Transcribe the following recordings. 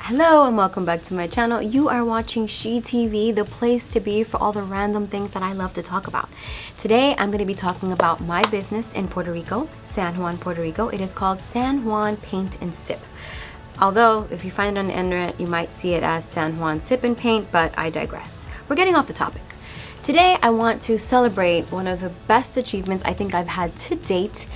Hello and welcome back to my channel. You are watching She TV, the place to be for all the random things that I love to talk about. Today I'm going to be talking about my business in Puerto Rico, San Juan, Puerto Rico. It is called San Juan Paint and Sip. Although if you find it on the internet you might see it as San Juan Sip and Paint, but I digress. We're getting off the topic. Today I want to celebrate one of the best achievements I think I've had to date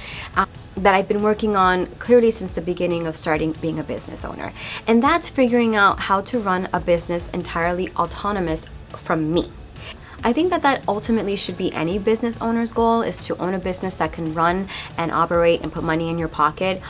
that I've been working on clearly since the beginning of starting being a business owner. And that's figuring out how to run a business entirely autonomous from me. I think that ultimately should be any business owner's goal, is to own a business that can run and operate and put money in your pocket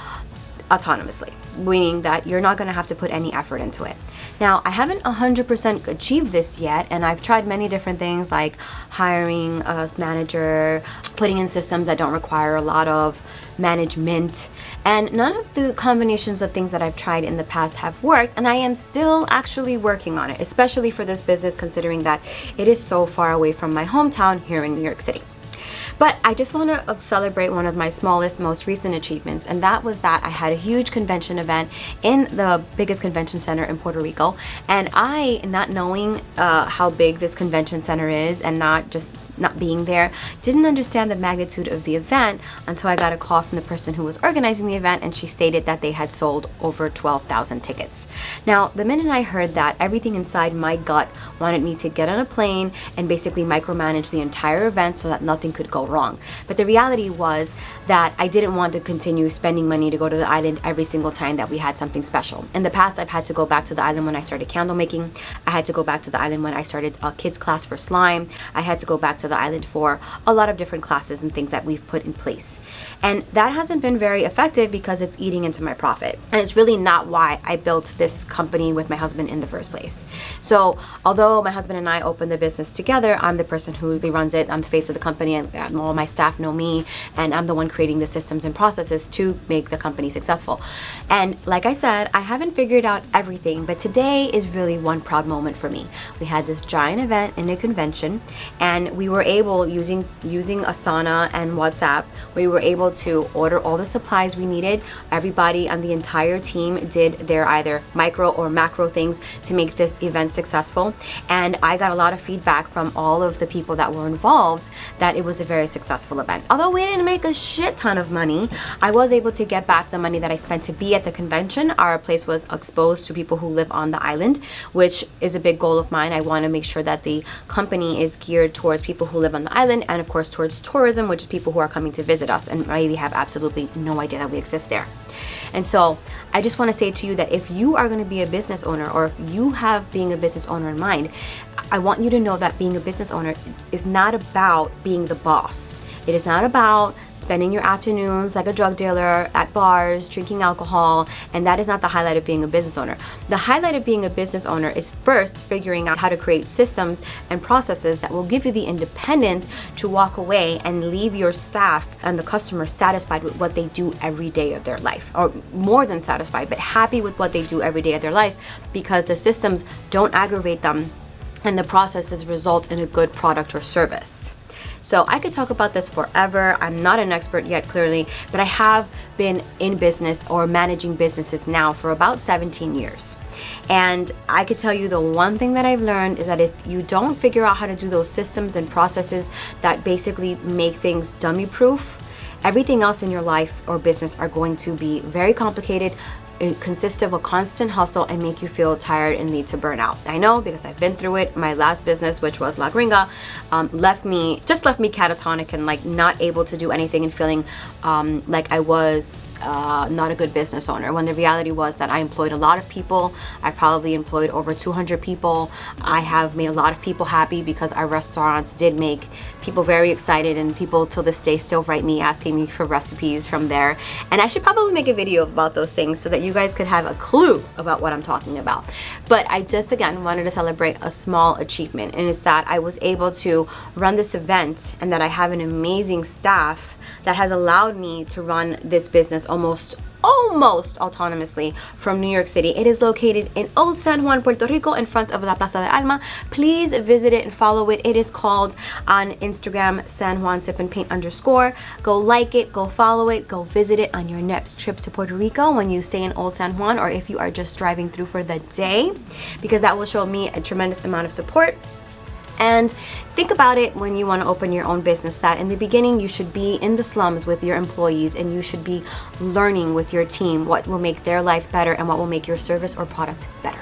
autonomously, meaning that you're not going to have to put any effort into it. Now, I haven't 100% achieved this yet, and I've tried many different things like hiring a manager, putting in systems that don't require a lot of management, and none of the combinations of things that I've tried in the past have worked, and I am still actually working on it, especially for this business, considering that it is so far away from my hometown here in New York City. But I just want to celebrate one of my smallest, most recent achievements, and that was that I had a huge convention event in the biggest convention center in Puerto Rico, and I, not knowing how big this convention center is and not being there, didn't understand the magnitude of the event until I got a call from the person who was organizing the event, and she stated that they had sold over 12,000 tickets. Now, the minute I heard that, everything inside my gut wanted me to get on a plane and basically micromanage the entire event so that nothing could go wrong. But the reality was that I didn't want to continue spending money to go to the island every single time that we had something special. In the past, I've had to go back to the island when I started candle making. I had to go back to the island when I started a kids class for slime. I had to go back to the island for a lot of different classes and things that we've put in place. And that hasn't been very effective because it's eating into my profit. And it's really not why I built this company with my husband in the first place. So although my husband and I opened the business together, I'm the person who really runs it. I'm the face of the company, and all my staff know me, and I'm the one creating the systems and processes to make the company successful. And like I said, I haven't figured out everything, but today is really one proud moment for me. We had this giant event in a convention, and we were able, using Asana and WhatsApp, we were able to order all the supplies we needed. Everybody on the entire team did their either micro or macro things to make this event successful, and I got a lot of feedback from all of the people that were involved that it was a very successful event. Although we didn't make a shit ton of money, I was able to get back the money that I spent to be at the convention. Our place was exposed to people who live on the island, which is a big goal of mine. I want to make sure that the company is geared towards people who live on the island, and of course towards tourism, which is people who are coming to visit us and maybe have absolutely no idea that we exist there. And so I just want to say to you that if you are going to be a business owner, or if you have being a business owner in mind, I want you to know that being a business owner is not about being the boss. It is not about spending your afternoons like a drug dealer at bars, drinking alcohol, and that is not the highlight of being a business owner. The highlight of being a business owner is first figuring out how to create systems and processes that will give you the independence to walk away and leave your staff and the customer satisfied with what they do every day of their life, or more than satisfied, but happy with what they do every day of their life, because the systems don't aggravate them and the processes result in a good product or service. So I could talk about this forever. I'm not an expert yet, clearly, but I have been in business or managing businesses now for about 17 years. And I could tell you the one thing that I've learned is that if you don't figure out how to do those systems and processes that basically make things dummy proof, everything else in your life or business are going to be very complicated. It consists of a constant hustle and make you feel tired and need to burn out. I know, because I've been through it. My last business, which was La Gringa, left me catatonic and like not able to do anything, and feeling like I was not a good business owner, when the reality was that I employed a lot of people. I probably employed over 200 people. I have made a lot of people happy because our restaurants did make people very excited, and people till this day still write me asking me for recipes from there. And I should probably make a video about those things so that you guys could have a clue about what I'm talking about. But I just again wanted to celebrate a small achievement, and it's that I was able to run this event, and that I have an amazing staff that has allowed me to run this business almost autonomously from New York City. It is located in Old San Juan, Puerto Rico, in front of La Plaza de Alma. Please visit it and follow it. It is called on Instagram San Juan Sip and Paint _. Go like it, go follow it, go visit it on your next trip to Puerto Rico when you stay in Old San Juan, or if you are just driving through for the day, because that will show me a tremendous amount of support. And think about it when you want to open your own business, that in the beginning you should be in the slums with your employees and you should be learning with your team what will make their life better and what will make your service or product better.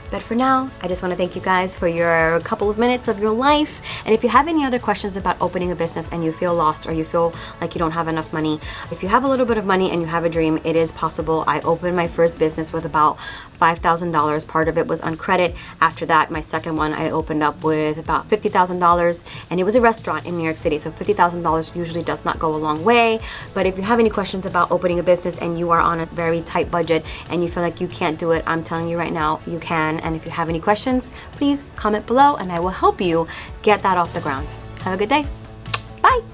But for now, I just want to thank you guys for your couple of minutes of your life. And if you have any other questions about opening a business and you feel lost or you feel like you don't have enough money, if you have a little bit of money and you have a dream, it is possible. I opened my first business with about $5,000. Part of it was on credit. After that, my second one, I opened up with about $50,000, and it was a restaurant in New York City. So $50,000 usually does not go a long way. But if you have any questions about opening a business and you are on a very tight budget and you feel like you can't do it, I'm telling you right now, you can. And if you have any questions, please comment below and I will help you get that off the ground. Have a good day. Bye.